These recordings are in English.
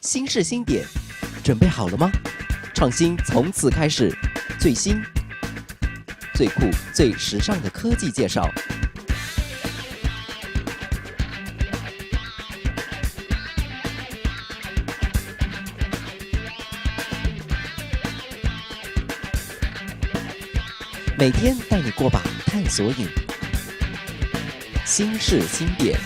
新事新点，准备好了吗？创新从此开始，最新、最酷、最时尚的科技介绍。每天带你过把探索瘾，新事新点。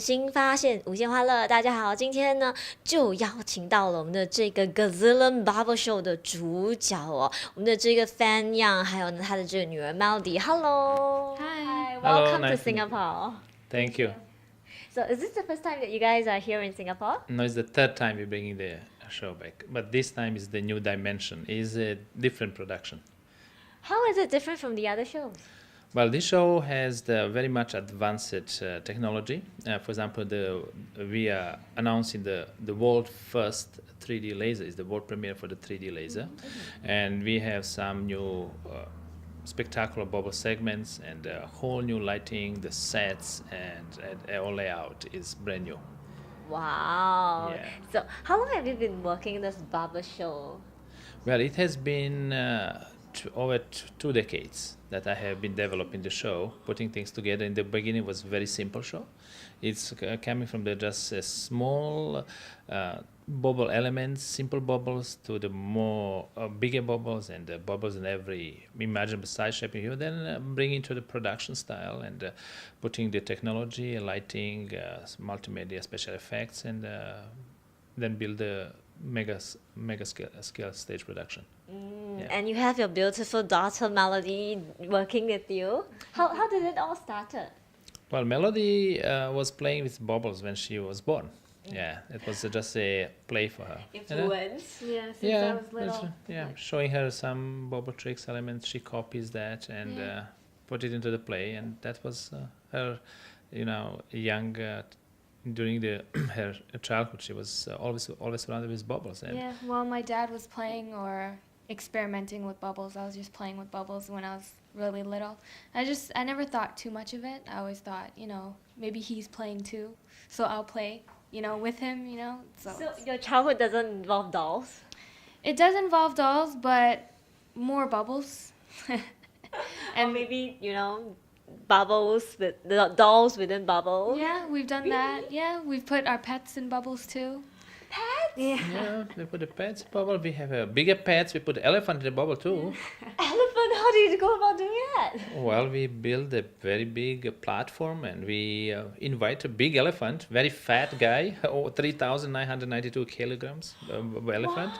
新发现无限欢乐，大家好，今天呢就邀请到了我们的这个 Gazillion Bubble Show 的主角哦，我们的这个 Fan Yang， 还有呢他的这个女儿 Melody。Hello，Hi， welcome Hello, to Singapore. Thank you. So is this the first time that you guys are here in Singapore? No, it's the third time we're bringing the show back, but this time is the new dimension. It's a different production. How is it different from the other shows? Well, this show has the very much advanced technology. For example, we are announcing the world first 3D laser. It's the world premiere for the 3D laser, and we have some new spectacular bubble segments and a whole new lighting. The sets and all layout is brand new. Wow. Yeah. So how long have you been working this bubble show? Well, it has been over 2 decades that I have been developing the show, putting things together. In the beginning, it was a very simple show. It's coming from just a small bubble elements, simple bubbles, to the more bigger bubbles and bubbles in every imaginable size, shape, and hue. Then bringing to the production style and putting the technology, lighting, multimedia, special effects, and then build a mega scale stage production. Yeah. And you have your beautiful daughter Melody working with you. How did it all started? Well, Melody was playing with bubbles when she was born. Yeah, it was just a play for her. Influence. Yeah, since I Yeah, was little. yeah, like- showing her some bubble tricks elements. She copies that and Yeah. put it into the play, and that was her, young. During her childhood, she was always surrounded with bubbles. And Yeah, while my dad was playing or experimenting with bubbles, I was just playing with bubbles when I was really little. I never thought too much of it. I always thought, maybe he's playing too, so I'll play, with him, So Your childhood doesn't involve dolls? it does involve dolls, but more bubbles. And maybe, bubbles with the dolls within bubbles? Yeah, we've done that. Yeah, we've put our pets in bubbles too. Pets? Yeah. we put the pets bubble. We have a bigger pets. We put the elephant in the bubble too. Elephant, how do you go about doing that? Well, we build a very big platform and we invite a big elephant, very fat guy, 3,992 kilograms elephant,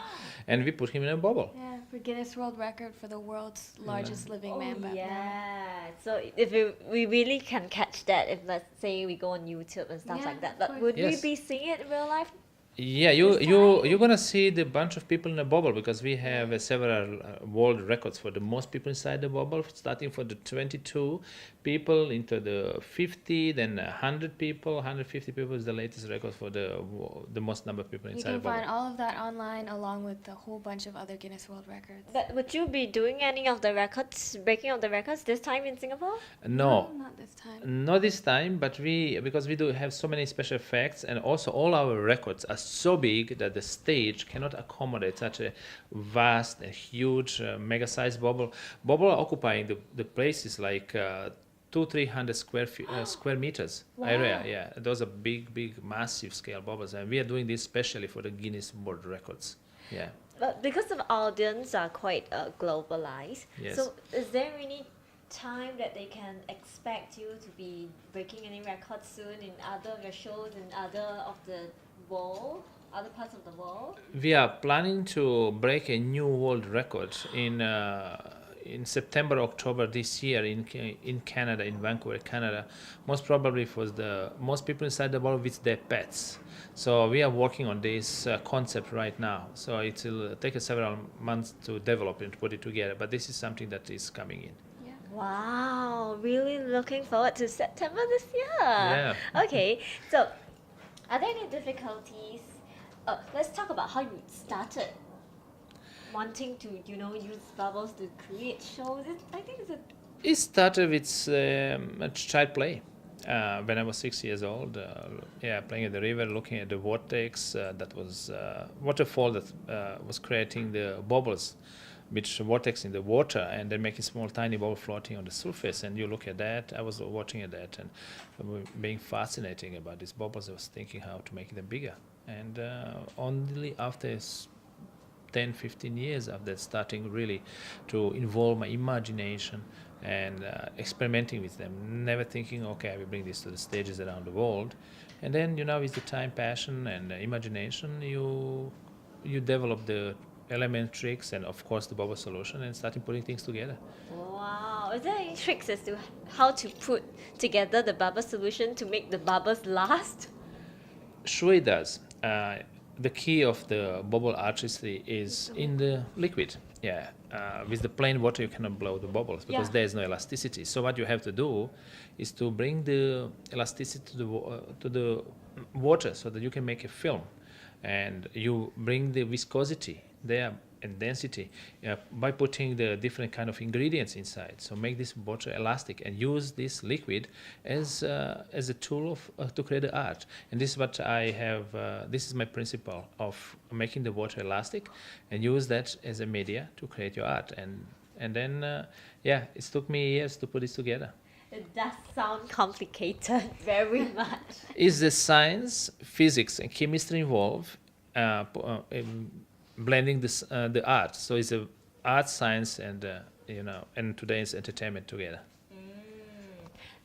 and we put him in a bubble. Yeah, for Guinness World Record for the world's largest living man. Yeah. So if we really can catch that if let's say we go on YouTube and stuff Yeah, like that. of But course. would we Yes. be seeing it in real life? Yeah, you're gonna see the bunch of people in a bubble because we have several world records for the most people inside the bubble, starting for the 22 people into the 50, then 100 people, 150 people is the latest record for the most number of people You inside the can bubble. find all of that online along with a whole bunch of other Guinness World Records. But would you be doing any of the records, breaking of the records this time in Singapore? No, Not this time. not this time, but because we do have so many special effects, and also all our records are so big that the stage cannot accommodate such a vast and huge mega-sized bubble. Bubble occupying the place is like 200-300 square meters area. Yeah, those are big, massive scale bubbles, and we are doing this specially for the Guinness World Records. Yeah. But because the audience are quite globalized, Yes. so is there any time that they can expect you to be breaking any records soon in other of your shows in other of the world, other parts of the world? We are planning to break a new world record in September, October this year in Canada, in Vancouver, Canada. Most probably for the most people inside the world with their pets. So we are working on this concept right now. So it will take us several months to develop and put it together. But this is something that is coming in. Wow, really looking forward to September this year. Yeah. Okay, so are there any difficulties? Let's talk about how you started wanting to, use bubbles to create shows. I think it's a It started with a child play. When I was 6 years old, playing at the river, looking at the vortex that was waterfall that was creating the bubbles, which vortex in the water, and then making small tiny bubble floating on the surface. And you look at that. I was watching at that and being fascinating about these bubbles. I was thinking how to make them bigger. And only after 10-15 years after starting really to involve my imagination and experimenting with them, never thinking, okay, I will bring this to the stages around the world. And then, with the time, passion, and imagination, you develop the element tricks and, of course, the bubble solution and starting putting things together. wow. Is there any tricks as to how to put together the bubble solution to make the bubbles last? Sure it does. The key of the bubble artistry is in the liquid. Yeah, with the plain water you cannot blow the bubbles because Yeah. there is no elasticity. So what you have to do is to bring the elasticity to the water so that you can make a film, and you bring the viscosity there and density by putting the different kind of ingredients inside. So make this water elastic and use this liquid as a tool to create the art. And this is what I have. This is my principle of making the water elastic, and use that as a media to create your art. And then it took me years to put this together. It does sound complicated, very much. Is the science, physics, and chemistry involved? Blending the art, so it's a art, science, and and today's entertainment together.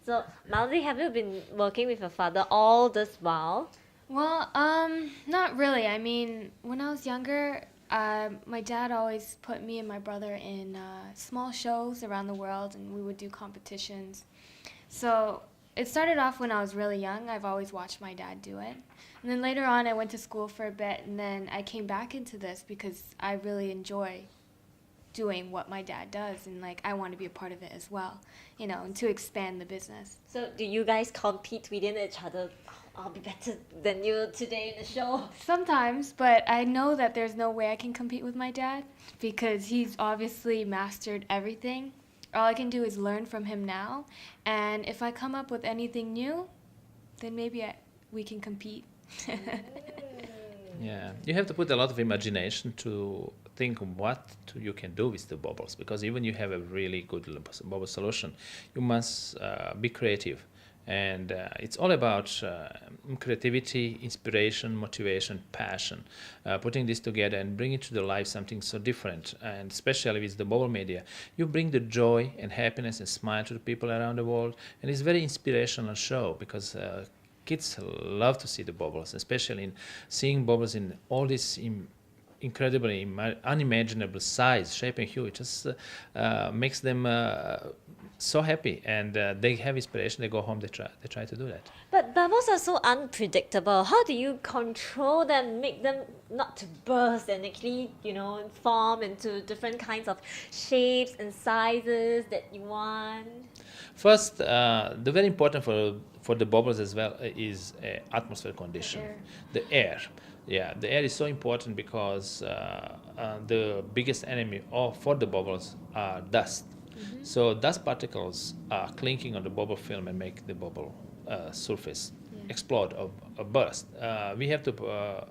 So, Melody, have you been working with your father all this while? Well, not really. I mean, when I was younger, my dad always put me and my brother in small shows around the world, and we would do competitions. So it started off when I was really young. I've always watched my dad do it. And then later on, I went to school for a bit, and then I came back into this because I really enjoy doing what my dad does, and like I want to be a part of it as well, you know, and to expand the business. So do you guys compete within each other? "Oh, I'll be better than you today in the show." Sometimes, but I know that there's no way I can compete with my dad because he's obviously mastered everything. All I can do is learn from him now, and if I come up with anything new, then maybe we can compete. Yeah, you have to put a lot of imagination to think what you can do with the bubbles, because even you have a really good bubble solution, you must be creative. And it's all about creativity, inspiration, motivation, passion, putting this together and bringing to the life something so different. And especially with the bubble media, you bring the joy and happiness and smile to the people around the world. And it's very inspirational show because kids love to see the bubbles, especially in seeing bubbles in all this incredibly unimaginable size, shape, and hue. It just makes them so happy, and they have inspiration. They go home. They try to do that. But bubbles are so unpredictable. How do you control them, make them not to burst and actually, you know, form into different kinds of shapes and sizes that you want? First, the very important for the bubbles as well is atmosphere condition, the air. Yeah, the air is so important because the biggest enemy for the bubbles are dust. Mm-hmm. So dust particles are clinking on the bubble film and make the bubble surface explode or burst. We have to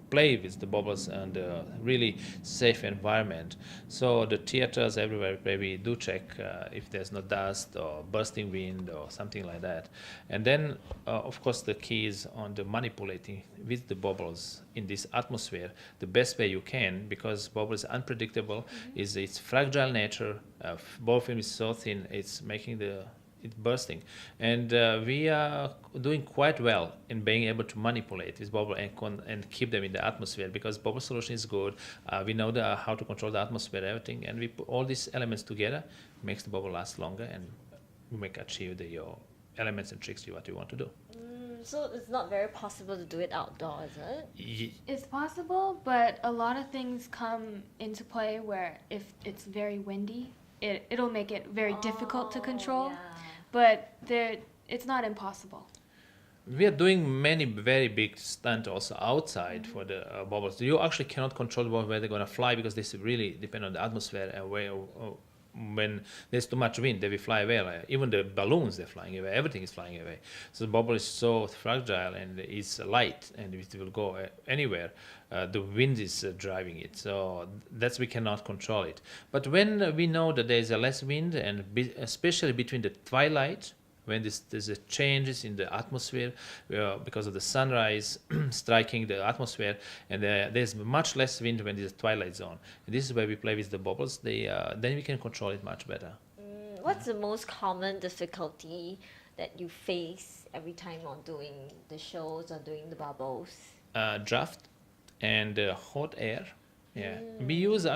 play with the bubbles and really safe environment. So the theaters everywhere where we do check if there's no dust or bursting wind or something like that. And then of course the key is on the manipulating with the bubbles in this atmosphere the best way you can, because bubbles are unpredictable. Is its fragile nature. Bubble film is so thin, it's making it's bursting, and we are doing quite well in being able to manipulate this bubble and keep them in the atmosphere, because bubble solution is good. We know how to control the atmosphere, everything, and we put all these elements together, makes the bubble last longer, and we make achieve your elements and tricks what you want to do. So it's not very possible to do it outdoors, is it? It's possible, but a lot of things come into play where if it's very windy, it'll make it very difficult to control. Yeah. But it's not impossible. We are doing many very big stunts also outside for the bubbles. You actually cannot control where they're going to fly, because this really depend on the atmosphere and when there's too much wind, they will fly away. Even the balloons, they're flying away. Everything is flying away. So the bubble is so fragile and it's light, and it will go anywhere. The wind is driving it. So that's we cannot control it. But when we know that there's a less wind, and especially between the twilight, when there's a changes in the atmosphere because of the sunrise striking the atmosphere, and there's much less wind when there's a twilight zone. And this is where we play with the bubbles. Then we can control it much better. What's the most common difficulty that you face every time on doing the shows or doing the bubbles? Draft and hot air. Yeah, we use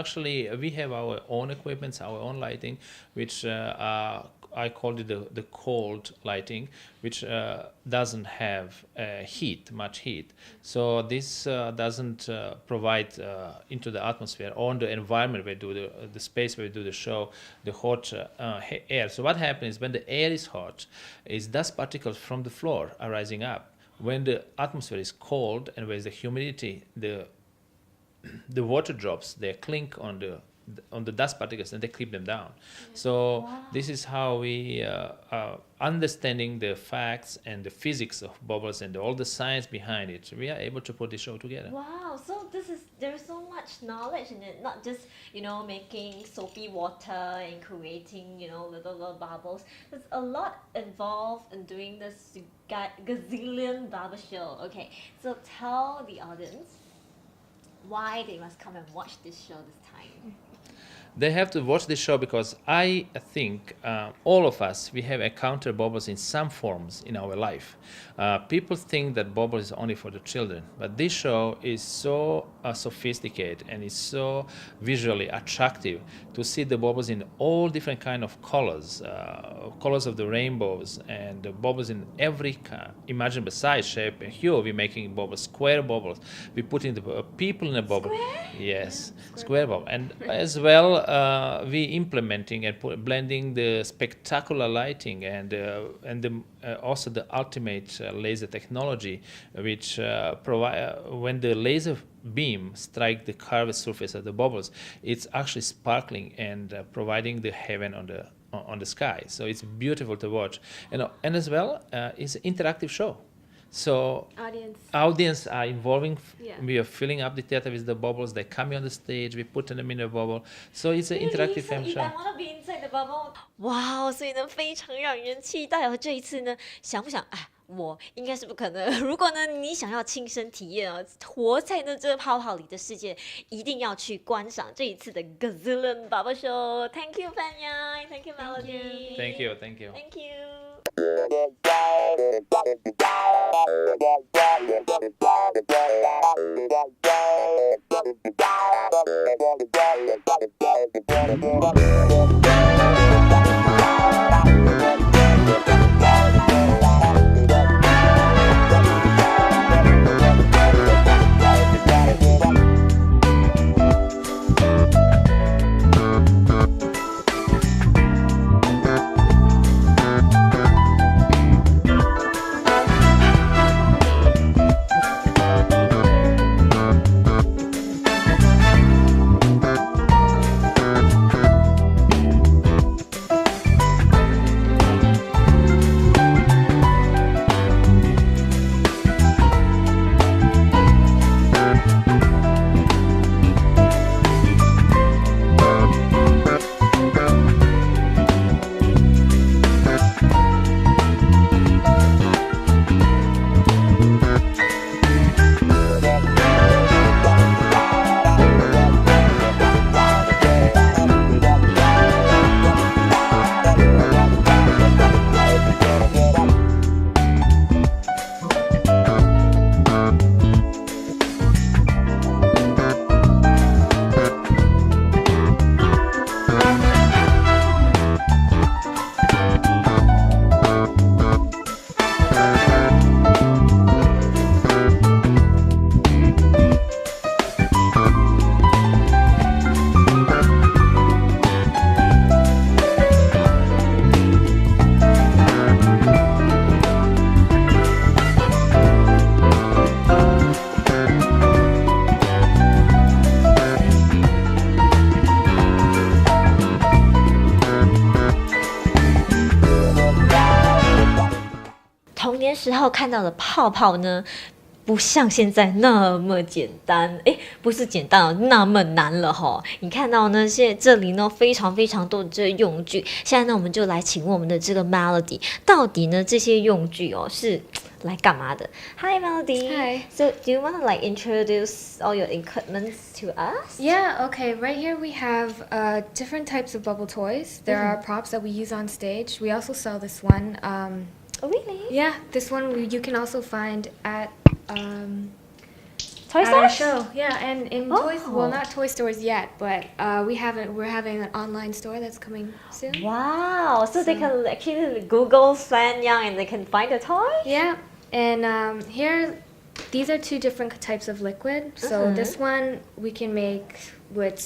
we have our own equipments, our own lighting, which I call it the cold lighting, which doesn't have much heat. So this doesn't provide into the atmosphere or the environment where we do the space where we do the show, the hot air. So what happens when the air is hot is dust particles from the floor are rising up. When the atmosphere is cold and where the humidity, the water drops, they clink on the dust particles and they keep them down. So this is how we understanding the facts and the physics of bubbles and all the science behind it, we are able to put the show together. Wow, so there's so much knowledge in it, not just, you know, making soapy water and creating, you know, little bubbles. There's a lot involved in doing this Gazillion Bubble Show. Okay, so tell the audience why they must come and watch this show this time. they have to watch this show because I think all of us, we have encountered bubbles in some forms in our life. People think that bubble is only for the children, but this show is so sophisticated and is so visually attractive to see the bubbles in all different kind of colors, colors of the rainbows, and the bubbles in every imaginable size, shape, and hue. We're making bubbles, square bubbles. We put in the people in a bubble. Square? Yes, square bubble. And as well, we implementing and blending the spectacular lighting and also the ultimate laser technology, which provide when the laser beam strike the curved surface of the bubbles, it's actually sparkling and providing the heaven on the sky. So it's beautiful to watch, and as well, it's an interactive show. So audience are involving. Yeah. We are filling up the theater with the bubbles. They come on the stage. We put them in a bubble. So it's an interactive So family if show. I want to be inside the bubble， 哇，所以呢非常让人期待哦。这一次呢，想不想？哎，我应该是不可能。如果呢你想要亲身体验啊，活在呢这泡泡里的世界，一定要去观赏这一次的 Gazillion Bubble Show。Thank you, Fanya. Thank you, Melody. Thank you. Thank you. Thank you.童年时候看到的泡泡呢，不像现在那么简单，不是简单哦，那么难了哈。你看到呢，现在这里呢非常非常多的这个用具。现在呢，我们就来请问我们的这个 Melody， 到底呢这些用具哦是来干嘛的 ？Hi Melody. Hi. So do you want to like introduce all your equipments to us? Yeah, okay. Right here we have different types of bubble toys. There are props that we use on stage. We also sell this one. Oh really? Yeah, this one you can also find at Toy at our stores? show. Yeah, and in toys, well, not toy stores yet, but we're having an online store that's coming soon. Wow, so they can actually Google Fan Young and they can find a toy? Yeah, and here, these are two different types of liquid. So this one we can make with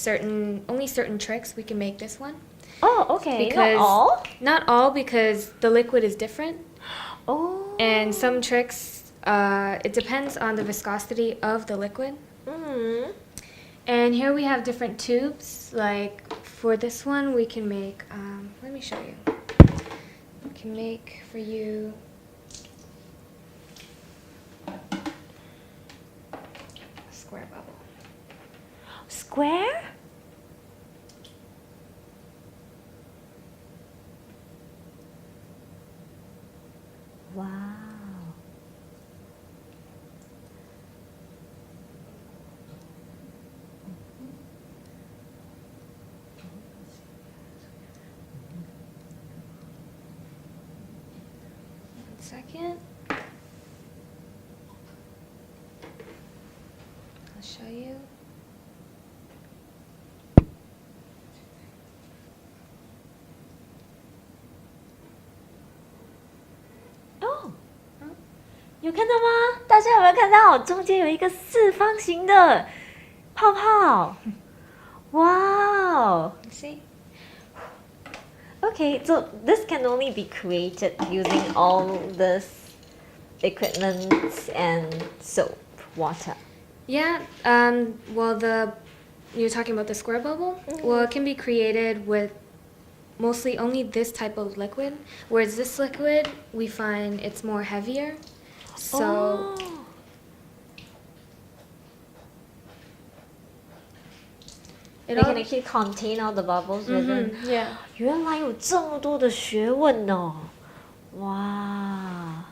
only certain tricks. We can make this one. Oh, okay. Because Not all? Not all, because the liquid is different. Oh. And some tricks, it depends on the viscosity of the liquid. Mm-hmm. And here we have different tubes. Like for this one, we can make, let me show you. We can make for you a square bubble. Square? Wow. second. I'll show you. Oh，有看到吗？大家有没有看到中间有一个四方形的泡泡？哇 See? Okay, so this can only be created using all this equipment and soap, water. Yeah. Well, you're talking about the square bubble. Well, it can be created with mostly only this type of liquid. Whereas this liquid, we find it's more heavier. So They can actually contain all the bubbles within. yeah. 原来有这么多的学问哦！哇！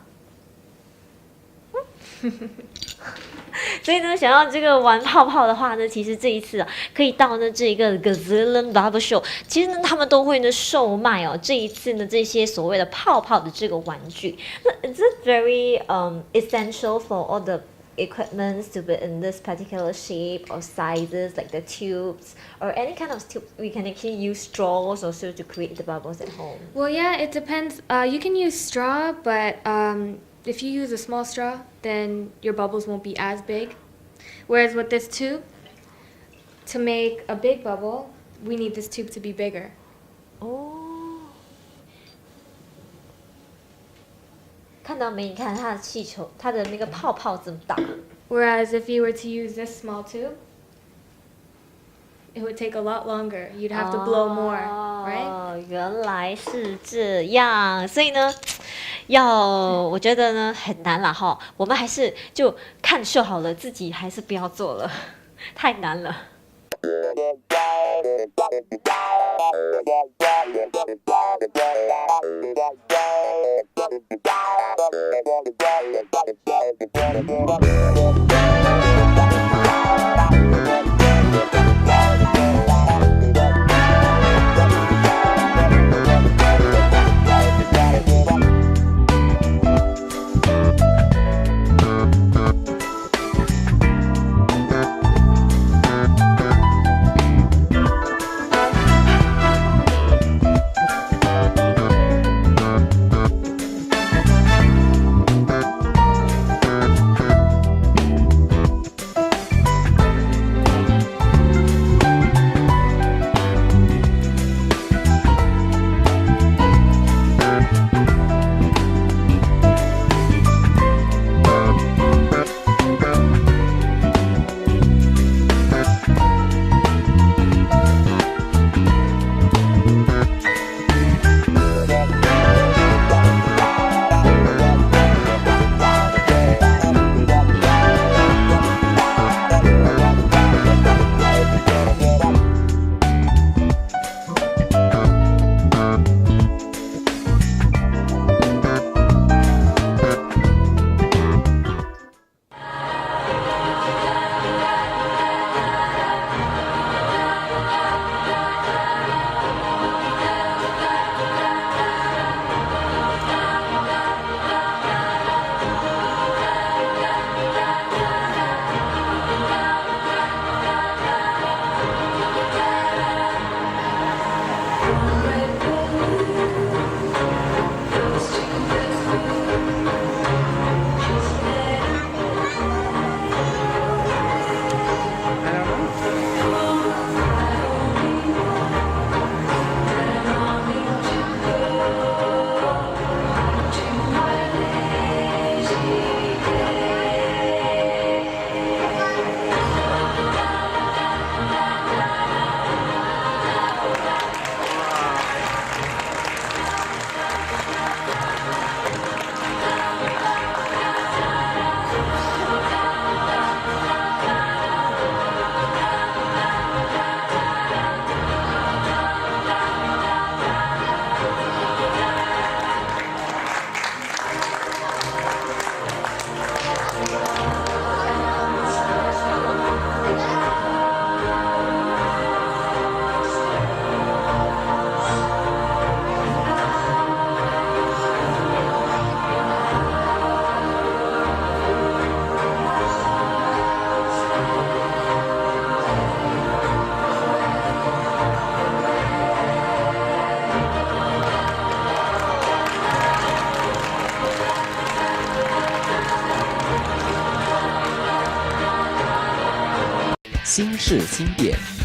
所以呢，想要这个玩泡泡的话呢，其实这一次啊，可以到呢这个 Gazillion Bubble Show，其实呢他们都会呢售卖哦。这一次呢这些所谓的泡泡的这个玩具，那 is it very essential for all the equipments to be in this particular shape or sizes, like the tubes or any kind of tube? We can actually use straws also to create the bubbles at home. Well, yeah, it depends. You can use straw, but if you use a small straw, then your bubbles won't be as big. Whereas with this tube, to make a big bubble, we need this tube to be bigger. 哦，看到没？你看它的气球，它的那个泡泡这么大。Whereas if you were to use this small tube, it would take a lot longer. You'd have to blow more, right? 哦，原来是这样，所以呢，我觉得呢很难了哈。我们还是就看秀好了，自己还是不要做了，太难了。新事新点。